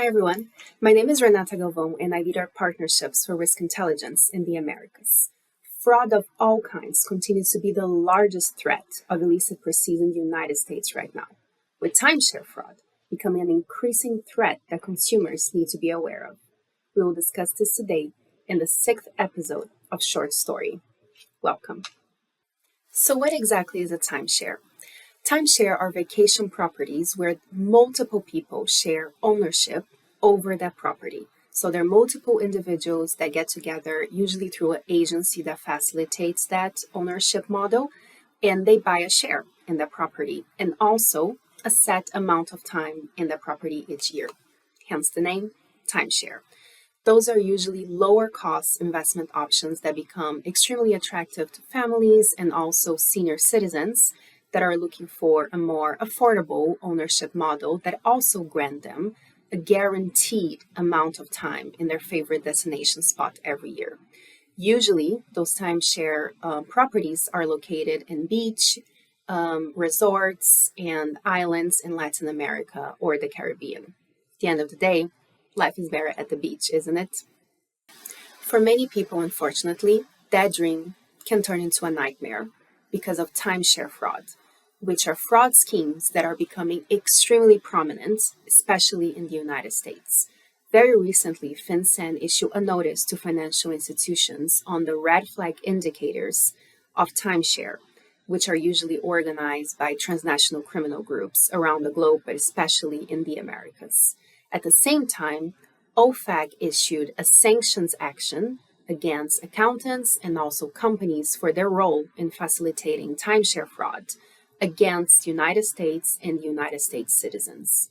Hi, everyone. My name is Renata Galvão, and I lead our partnerships for risk intelligence in the Americas. Fraud of all kinds continues to be the largest threat of illicit proceeds in the United States right now, with timeshare fraud becoming an increasing threat that consumers need to be aware of. We will discuss this today in the 6th episode of Short Story. Welcome. So what exactly is a timeshare? Timeshare are vacation properties where multiple people share ownership over that property. So there are multiple individuals that get together, usually through an agency that facilitates that ownership model, and they buy a share in the property and also a set amount of time in the property each year. Hence the name, timeshare. Those are usually lower cost investment options that become extremely attractive to families and also senior citizens that are looking for a more affordable ownership model that also grant them a guaranteed amount of time in their favorite destination spot every year. Usually, those timeshare properties are located in beach, resorts, and islands in Latin America or the Caribbean. At the end of the day, life is better at the beach, isn't it? For many people, unfortunately, that dream can turn into a nightmare because of timeshare fraud, which are fraud schemes that are becoming extremely prominent, especially in the United States. Very recently, FinCEN issued a notice to financial institutions on the red flag indicators of timeshare, which are usually organized by transnational criminal groups around the globe, but especially in the Americas. At the same time, OFAC issued a sanctions action against accountants and also companies for their role in facilitating timeshare fraud against the United States and United States citizens.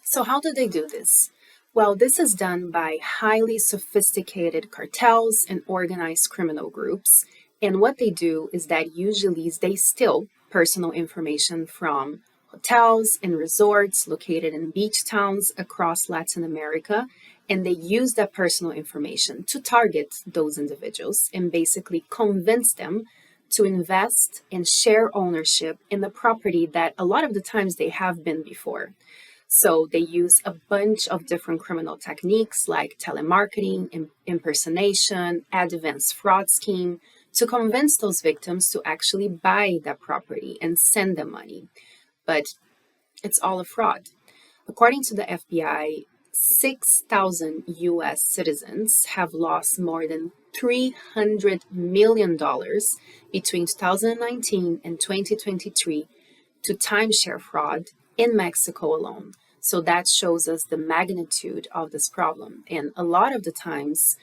So how do they do this? Well, this is done by highly sophisticated cartels and organized criminal groups. And what they do is that usually they steal personal information from hotels and resorts located in beach towns across Latin America, and they use that personal information to target those individuals and basically convince them to invest and share ownership in the property that a lot of the times they have been before. So they use a bunch of different criminal techniques like telemarketing, impersonation, advanced fraud scheme to convince those victims to actually buy that property and send them money. But it's all a fraud. According to the FBI, 6,000 U.S. citizens have lost more than $300 million between 2019 and 2023 to timeshare fraud in Mexico alone. So that shows us the magnitude of this problem. And a lot of the times,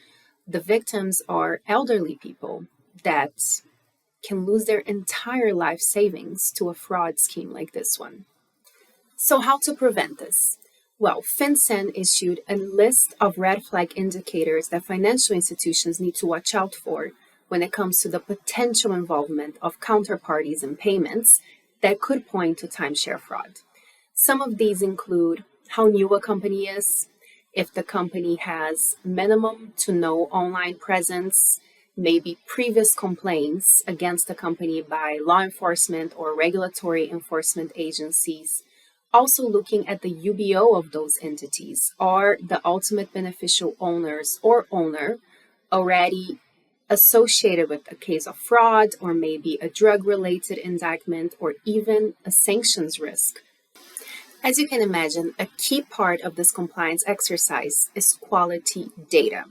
the victims are elderly people that can lose their entire life savings to a fraud scheme like this one. So how to prevent this? Well, FinCEN issued a list of red flag indicators that financial institutions need to watch out for when it comes to the potential involvement of counterparties in payments that could point to timeshare fraud. Some of these include how new a company is, if the company has minimum to no online presence, maybe previous complaints against the company by law enforcement or regulatory enforcement agencies. Also looking at the UBO of those entities. Are the ultimate beneficial owners or owner already associated with a case of fraud or maybe a drug-related indictment or even a sanctions risk? As you can imagine, a key part of this compliance exercise is quality data,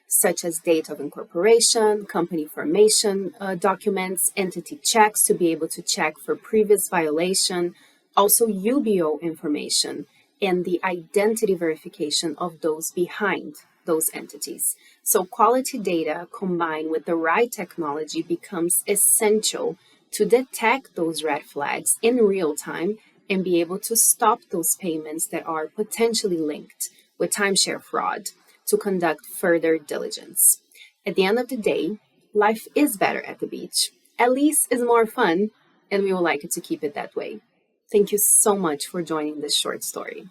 such as date of incorporation, company formation documents, entity checks to be able to check for previous violation, also UBO information, and the identity verification of those behind those entities. So quality data combined with the right technology becomes essential to detect those red flags in real time and be able to stop those payments that are potentially linked with timeshare fraud to conduct further diligence. At the end of the day, life is better at the beach. At least it's more fun, and we would like it to keep it that way. Thank you so much for joining this short story.